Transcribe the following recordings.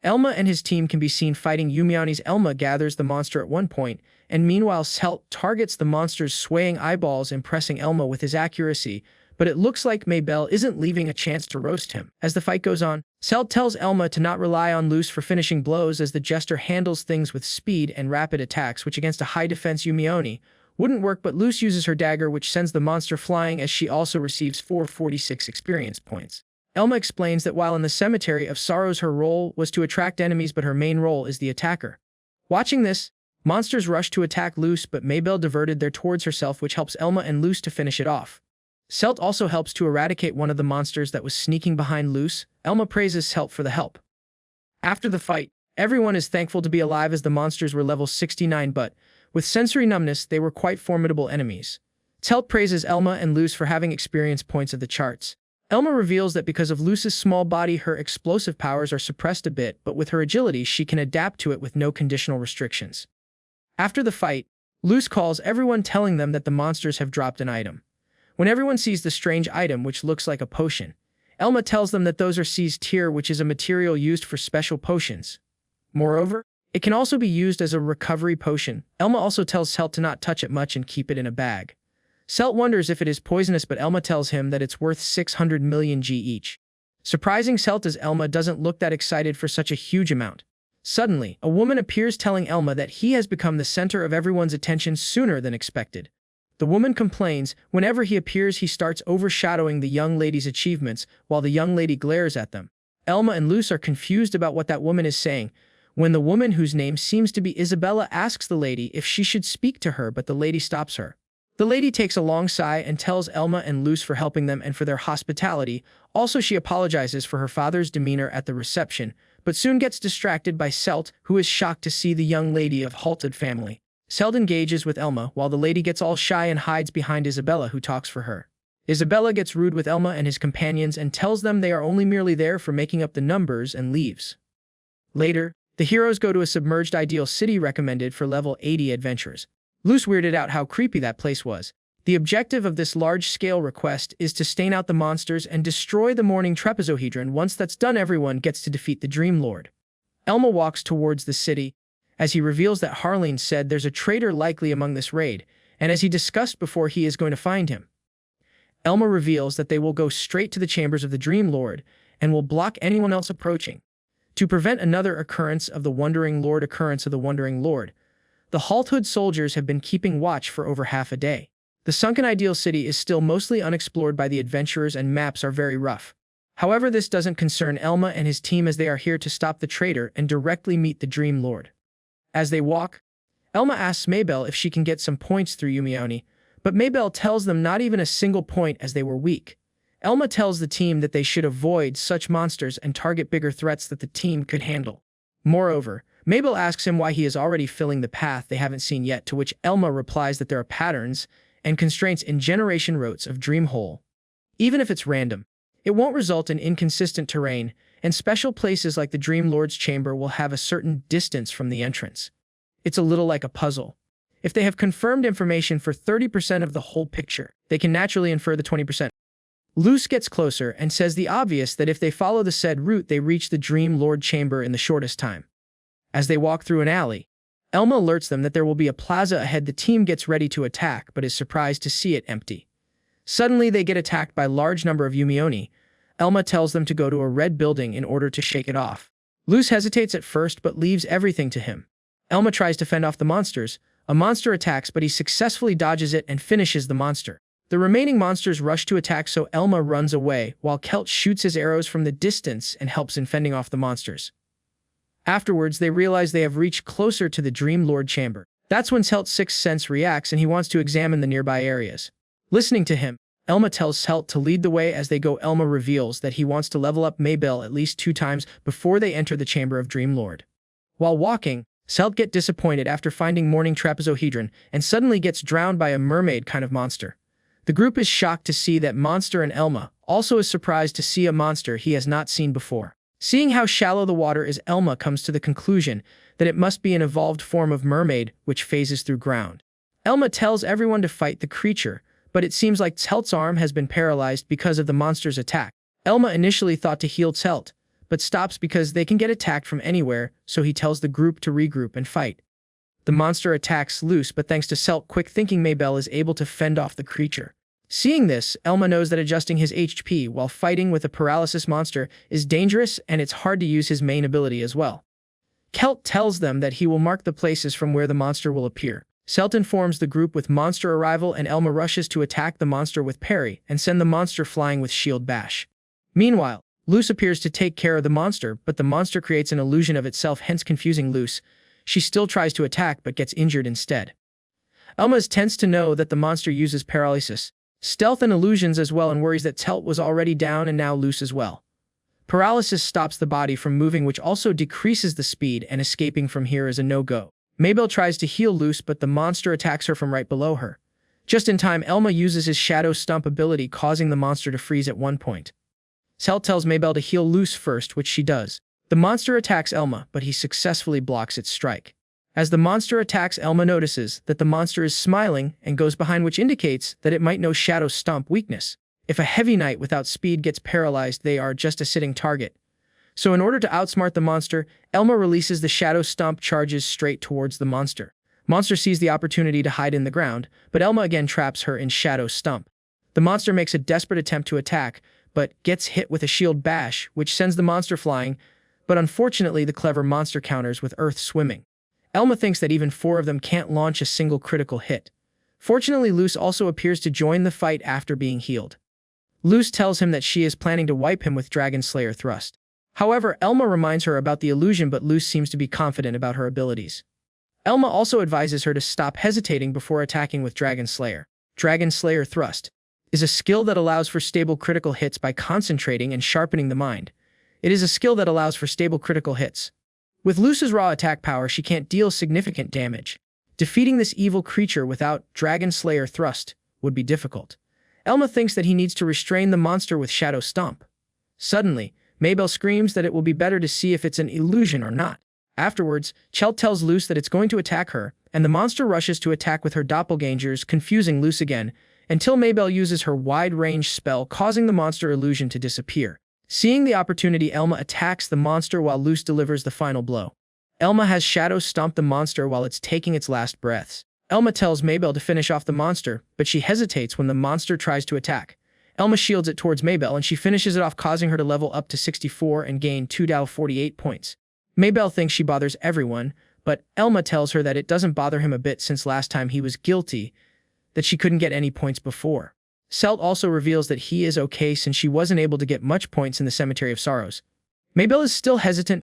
Elma and his team can be seen fighting Yumiani's. Elma gathers the monster at one point, and meanwhile Celt targets the monster's swaying eyeballs, impressing Elma with his accuracy, but it looks like Maybell isn't leaving a chance to roast him. As the fight goes on, Celt tells Elma to not rely on Luz for finishing blows, as the jester handles things with speed and rapid attacks, which against a high-defense Yumioni wouldn't work, but Luz uses her dagger, which sends the monster flying, as she also receives 446 experience points. Elma explains that while in the Cemetery of Sorrows, her role was to attract enemies, but her main role is the attacker. Watching this, monsters rush to attack Luz, but Maybell diverted their towards herself, which helps Elma and Luz to finish it off. Celt also helps to eradicate one of the monsters that was sneaking behind Luz. Elma praises Celt for the help. After the fight, everyone is thankful to be alive, as the monsters were level 69, but with sensory numbness, they were quite formidable enemies. Celt praises Elma and Luz for having experience points of the charts. Elma reveals that because of Luz's small body, her explosive powers are suppressed a bit, but with her agility, she can adapt to it with no conditional restrictions. After the fight, Luz calls everyone, telling them that the monsters have dropped an item. When everyone sees the strange item, which looks like a potion, Elma tells them that those are C's tier, which is a material used for special potions. Moreover, it can also be used as a recovery potion. Elma also tells Celt to not touch it much and keep it in a bag. Celt wonders if it is poisonous, but Elma tells him that it's worth 600 million G each. Surprising Celt, as Elma doesn't look that excited for such a huge amount. Suddenly, a woman appears, telling Elma that he has become the center of everyone's attention sooner than expected. The woman complains whenever he appears, he starts overshadowing the young lady's achievements, while the young lady glares at them. Elma and Luz are confused about what that woman is saying, when the woman, whose name seems to be Isabella, asks the lady if she should speak to her, but the lady stops her. The lady takes a long sigh and tells Elma and Luz for helping them and for their hospitality. Also, she apologizes for her father's demeanor at the reception, but soon gets distracted by Celt, who is shocked to see the young lady of halted family. Celt engages with Elma, while the lady gets all shy and hides behind Isabella, who talks for her. Isabella gets rude with Elma and his companions and tells them they are only merely there for making up the numbers, and leaves. Later, the heroes go to a submerged ideal city recommended for level 80 adventurers. Luz weirded out how creepy that place was. The objective of this large-scale request is to stain out the monsters and destroy the morning trapezohedron. Once that's done, everyone gets to defeat the Dream Lord. Elma walks towards the city, as he reveals that Harleen said there's a traitor likely among this raid, and as he discussed before, he is going to find him. Elma reveals that they will go straight to the chambers of the Dream Lord and will block anyone else approaching. To prevent another occurrence of the Wandering Lord, the Halthood soldiers have been keeping watch for over half a day. The sunken ideal city is still mostly unexplored by the adventurers, and maps are very rough. However, this doesn't concern Elma and his team, as they are here to stop the traitor and directly meet the Dream Lord. As they walk, Elma asks Maybell if she can get some points through Yumioni, but Maybell tells them not even a single point, as they were weak. Elma tells the team that they should avoid such monsters and target bigger threats that the team could handle. Moreover, Maybell asks him why he is already filling the path they haven't seen yet, to which Elma replies that there are patterns and constraints in generation routes of Dream Hole. Even if it's random, it won't result in inconsistent terrain, and special places like the Dream Lord's chamber will have a certain distance from the entrance. It's a little like a puzzle. If they have confirmed information for 30% of the whole picture, they can naturally infer the 20%. Luz gets closer and says the obvious, that if they follow the said route, they reach the Dream Lord chamber in the shortest time. As they walk through an alley, Elma alerts them that there will be a plaza ahead. The team gets ready to attack, but is surprised to see it empty. Suddenly, they get attacked by a large number of Yumioni. Elma tells them to go to a red building in order to shake it off. Luz hesitates at first, but leaves everything to him. Elma tries to fend off the monsters. A monster attacks, but he successfully dodges it and finishes the monster. The remaining monsters rush to attack, so Elma runs away, while Celt shoots his arrows from the distance and helps in fending off the monsters. Afterwards, they realize they have reached closer to the Dream Lord chamber. That's when Celt's sixth sense reacts, and he wants to examine the nearby areas. Listening to him, Elma tells Celt to lead the way. As they go, Elma reveals that he wants to level up Maybell at least 2 times before they enter the chamber of Dream Lord. While walking, Celt gets disappointed after finding morning trapezohedron and suddenly gets drowned by a mermaid kind of monster. The group is shocked to see that monster, and Elma also is surprised to see a monster he has not seen before. Seeing how shallow the water is, Elma comes to the conclusion that it must be an evolved form of mermaid which phases through ground. Elma tells everyone to fight the creature, but it seems like Celt's arm has been paralyzed because of the monster's attack. Elma initially thought to heal Celt, but stops because they can get attacked from anywhere, so he tells the group to regroup and fight. The monster attacks Luz, but thanks to Celt quick thinking, Maybell is able to fend off the creature. Seeing this, Elma knows that adjusting his HP while fighting with a paralysis monster is dangerous, and it's hard to use his main ability as well. Celt tells them that he will mark the places from where the monster will appear. Celt informs the group with monster arrival, and Elma rushes to attack the monster with parry and send the monster flying with shield bash. Meanwhile, Luz appears to take care of the monster, but the monster creates an illusion of itself, hence confusing Luz. She still tries to attack but gets injured instead. Elma is tense to know that the monster uses paralysis, stealth, and illusions as well, and worries that Celt was already down and now Luz as well. Paralysis stops the body from moving, which also decreases the speed, and escaping from here is a no-go. Maybell tries to heal Luz, but the monster attacks her from right below her. Just in time, Elma uses his Shadow Stump ability, causing the monster to freeze at one point. Celt tells Maybell to heal Luz first, which she does. The monster attacks Elma, but he successfully blocks its strike. As the monster attacks, Elma notices that the monster is smiling and goes behind, which indicates that it might know Shadow Stomp weakness. If a heavy knight without speed gets paralyzed, they are just a sitting target. So in order to outsmart the monster, Elma releases the Shadow Stomp charges straight towards the monster. Monster sees the opportunity to hide in the ground, but Elma again traps her in Shadow Stomp. The monster makes a desperate attempt to attack, but gets hit with a shield bash, which sends the monster flying, but unfortunately the clever monster counters with earth swimming. Elma thinks that even 4 of them can't launch a single critical hit. Fortunately, Luz also appears to join the fight after being healed. Luz tells him that she is planning to wipe him with Dragon Slayer Thrust. However, Elma reminds her about the illusion, but Luz seems to be confident about her abilities. Elma also advises her to stop hesitating before attacking with Dragon Slayer. Dragon Slayer Thrust is a skill that allows for stable critical hits by concentrating and sharpening the mind. It is a skill that allows for stable critical hits. With Luz's raw attack power, she can't deal significant damage. Defeating this evil creature without Dragon Slayer Thrust would be difficult. Elma thinks that he needs to restrain the monster with Shadow Stomp. Suddenly, Maybell screams that it will be better to see if it's an illusion or not. Afterwards, Celt tells Luz that it's going to attack her, and the monster rushes to attack with her doppelgangers, confusing Luz again, until Maybell uses her wide-range spell, causing the monster illusion to disappear. Seeing the opportunity, Elma attacks the monster while Luz delivers the final blow. Elma has Shadow Stomp the monster while it's taking its last breaths. Elma tells Maybell to finish off the monster, but she hesitates when the monster tries to attack. Elma shields it towards Maybell, and she finishes it off, causing her to level up to 64 and gain 248 points. Maybell thinks she bothers everyone, but Elma tells her that it doesn't bother him a bit since last time he was guilty, that she couldn't get any points before. Celt also reveals that he is okay since she wasn't able to get much points in the Cemetery of Sorrows. Maybell is still hesitant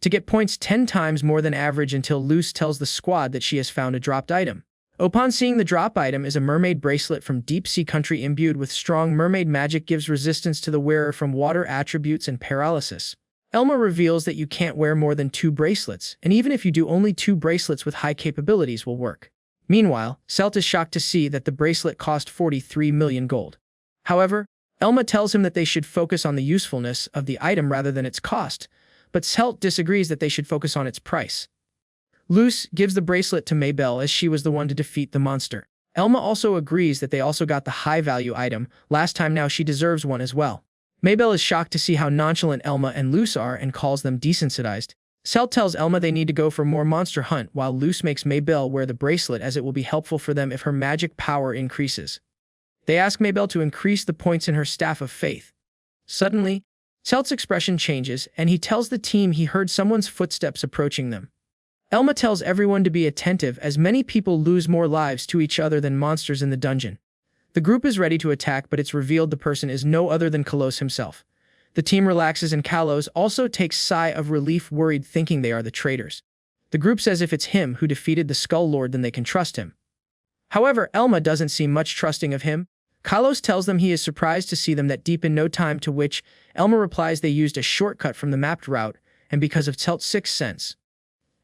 to get points 10 times more than average until Luz tells the squad that she has found a dropped item. Upon seeing the drop item is a mermaid bracelet from Deep Sea Country imbued with strong mermaid magic, gives resistance to the wearer from water attributes and paralysis. Elma reveals that you can't wear more than 2 bracelets, and even if you do, only 2 bracelets with high capabilities will work. Meanwhile, Celt is shocked to see that the bracelet cost 43 million gold. However, Elma tells him that they should focus on the usefulness of the item rather than its cost, but Celt disagrees that they should focus on its price. Luz gives the bracelet to Maybell as she was the one to defeat the monster. Elma also agrees that they also got the high-value item last time, now she deserves one as well. Maybell is shocked to see how nonchalant Elma and Luz are and calls them desensitized. Celt tells Elma they need to go for more monster hunt, while Luz makes Maybell wear the bracelet as it will be helpful for them if her magic power increases. They ask Maybell to increase the points in her Staff of Faith. Suddenly, Celt's expression changes, and he tells the team he heard someone's footsteps approaching them. Elma tells everyone to be attentive as many people lose more lives to each other than monsters in the dungeon. The group is ready to attack, but it's revealed the person is no other than Kalos himself. The team relaxes, and Kalos also takes a sigh of relief, worried, thinking they are the traitors. The group says if it's him who defeated the Skull Lord, then they can trust him. However, Elma doesn't seem much trusting of him. Kalos tells them he is surprised to see them that deep in no time, to which Elma replies they used a shortcut from the mapped route, and because of Celt's sixth sense.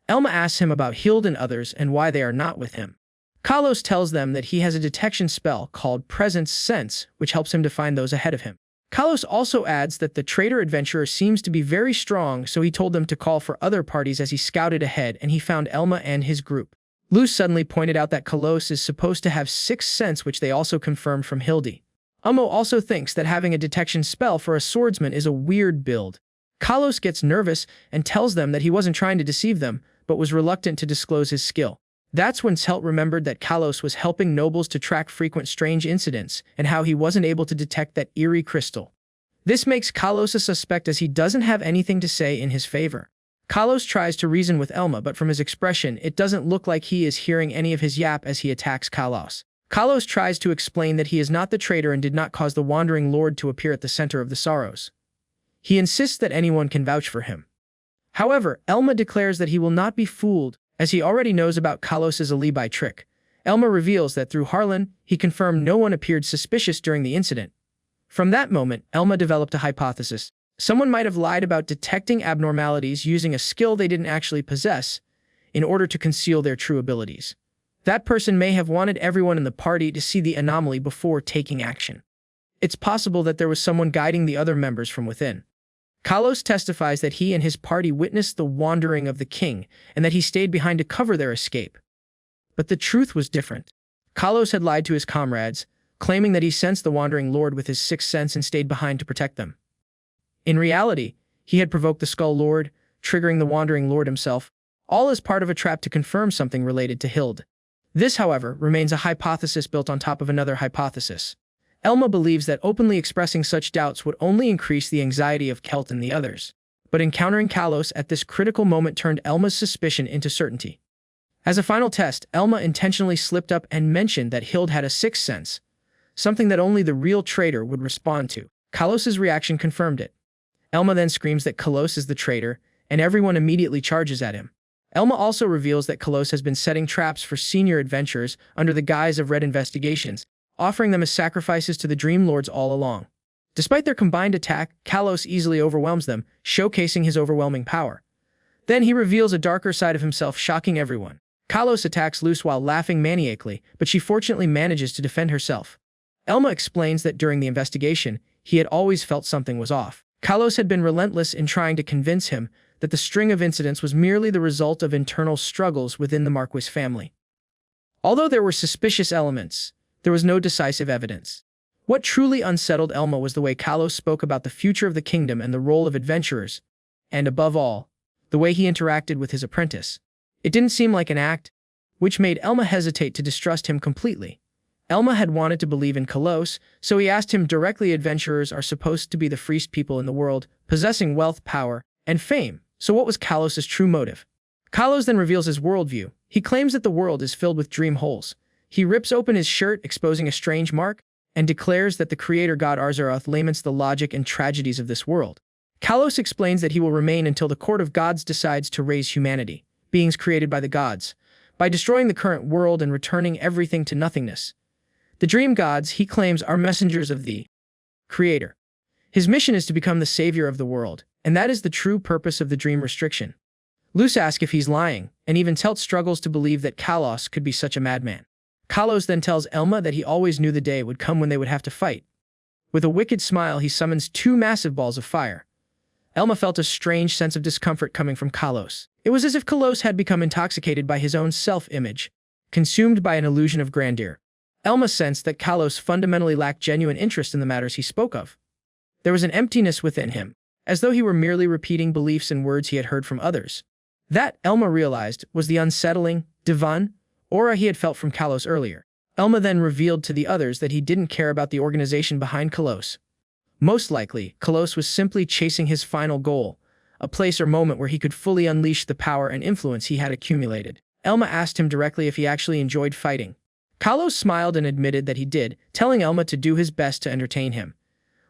Elma asks him about Hild and others and why they are not with him. Kalos tells them that he has a detection spell called Presence Sense, which helps him to find those ahead of him. Kalos also adds that the traitor adventurer seems to be very strong, so he told them to call for other parties as he scouted ahead and he found Elma and his group. Luz suddenly pointed out that Kalos is supposed to have sixth sense, which they also confirmed from Hildy. Ummo also thinks that having a detection spell for a swordsman is a weird build. Kalos gets nervous and tells them that he wasn't trying to deceive them, but was reluctant to disclose his skill. That's when Celt remembered that Kalos was helping nobles to track frequent strange incidents and how he wasn't able to detect that eerie crystal. This makes Kalos a suspect as he doesn't have anything to say in his favor. Kalos tries to reason with Elma, but from his expression, it doesn't look like he is hearing any of his yap as he attacks Kalos. Kalos tries to explain that he is not the traitor and did not cause the Wandering Lord to appear at the center of the sorrows. He insists that anyone can vouch for him. However, Elma declares that he will not be fooled, as he already knows about Kalos's alibi trick. Elma reveals that through Harlan, he confirmed no one appeared suspicious during the incident. From that moment, Elma developed a hypothesis. Someone might have lied about detecting abnormalities using a skill they didn't actually possess in order to conceal their true abilities. That person may have wanted everyone in the party to see the anomaly before taking action. It's possible that there was someone guiding the other members from within. Kalos testifies that he and his party witnessed the wandering of the king and that he stayed behind to cover their escape. But the truth was different. Kalos had lied to his comrades, claiming that he sensed the Wandering Lord with his sixth sense and stayed behind to protect them. In reality, he had provoked the Skull Lord, triggering the Wandering Lord himself, all as part of a trap to confirm something related to Hild. This, however, remains a hypothesis built on top of another hypothesis. Elma believes that openly expressing such doubts would only increase the anxiety of Celt and the others. But encountering Kalos at this critical moment turned Elma's suspicion into certainty. As a final test, Elma intentionally slipped up and mentioned that Hild had a sixth sense, something that only the real traitor would respond to. Kalos's reaction confirmed it. Elma then screams that Kalos is the traitor, and everyone immediately charges at him. Elma also reveals that Kalos has been setting traps for senior adventurers under the guise of red investigations, offering them as sacrifices to the Dream Lords all along. Despite their combined attack, Kalos easily overwhelms them, showcasing his overwhelming power. Then he reveals a darker side of himself, shocking everyone. Kalos attacks Luce while laughing maniacally, but she fortunately manages to defend herself. Elma explains that during the investigation, he had always felt something was off. Kalos had been relentless in trying to convince him that the string of incidents was merely the result of internal struggles within the Marquis family. Although there were suspicious elements, there was no decisive evidence. What truly unsettled Elma was the way Kalos spoke about the future of the kingdom and the role of adventurers, and above all, the way he interacted with his apprentice. It didn't seem like an act, which made Elma hesitate to distrust him completely. Elma had wanted to believe in Kalos, so he asked him directly. Adventurers are supposed to be the freest people in the world, possessing wealth, power, and fame. So what was Kalos's true motive? Kalos then reveals his worldview. He claims that the world is filled with dream holes. He rips open his shirt, exposing a strange mark, and declares that the creator god Arzaroth laments the logic and tragedies of this world. Kalos explains that he will remain until the court of gods decides to raise humanity, beings created by the gods, by destroying the current world and returning everything to nothingness. The dream gods, he claims, are messengers of the creator. His mission is to become the savior of the world, and that is the true purpose of the dream restriction. Luce asks if he's lying, and even Celt struggles to believe that Kalos could be such a madman. Kalos then tells Elma that he always knew the day would come when they would have to fight. With a wicked smile, he summons two massive balls of fire. Elma felt a strange sense of discomfort coming from Kalos. It was as if Kalos had become intoxicated by his own self-image, consumed by an illusion of grandeur. Elma sensed that Kalos fundamentally lacked genuine interest in the matters he spoke of. There was an emptiness within him, as though he were merely repeating beliefs and words he had heard from others. That, Elma realized, was the unsettling, divine aura he had felt from Kalos earlier. Elma then revealed to the others that he didn't care about the organization behind Kalos. Most likely, Kalos was simply chasing his final goal, a place or moment where he could fully unleash the power and influence he had accumulated. Elma asked him directly if he actually enjoyed fighting. Kalos smiled and admitted that he did, telling Elma to do his best to entertain him.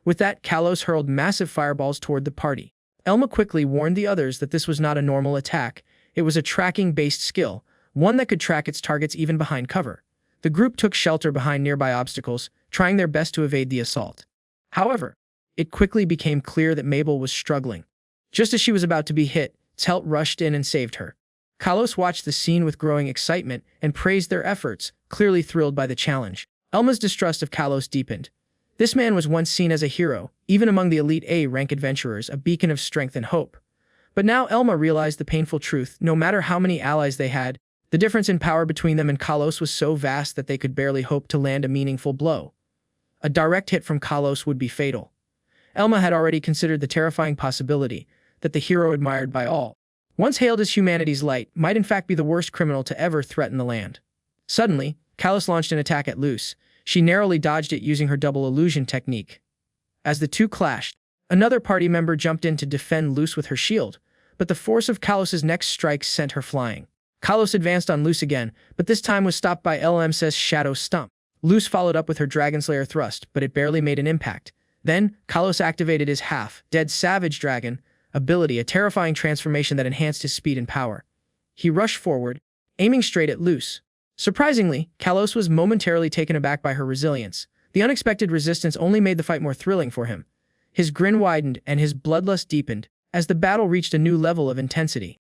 With that, Kalos hurled massive fireballs toward the party. Elma quickly warned the others that this was not a normal attack. It was a tracking-based skill, one that could track its targets even behind cover. The group took shelter behind nearby obstacles, trying their best to evade the assault. However, it quickly became clear that Mabel was struggling. Just as she was about to be hit, Celt rushed in and saved her. Kalos watched the scene with growing excitement and praised their efforts, clearly thrilled by the challenge. Elma's distrust of Kalos deepened. This man was once seen as a hero, even among the elite A-rank adventurers, a beacon of strength and hope. But now Elma realized the painful truth. No matter how many allies they had, the difference in power between them and Kalos was so vast that they could barely hope to land a meaningful blow. A direct hit from Kalos would be fatal. Elma had already considered the terrifying possibility that the hero admired by all, once hailed as humanity's light, might in fact be the worst criminal to ever threaten the land. Suddenly, Callus launched an attack at Luce. She narrowly dodged it using her double illusion technique. As the two clashed, another party member jumped in to defend Luce with her shield, but the force of Callus's next strike sent her flying. Callus advanced on Luce again, but this time was stopped by LMS's Shadow Stump. Luce followed up with her Dragonslayer thrust, but it barely made an impact. Then, Callus activated his half-dead Savage Dragon ability, a terrifying transformation that enhanced his speed and power. He rushed forward, aiming straight at Luce. Surprisingly, Callus was momentarily taken aback by her resilience. The unexpected resistance only made the fight more thrilling for him. His grin widened and his bloodlust deepened as the battle reached a new level of intensity.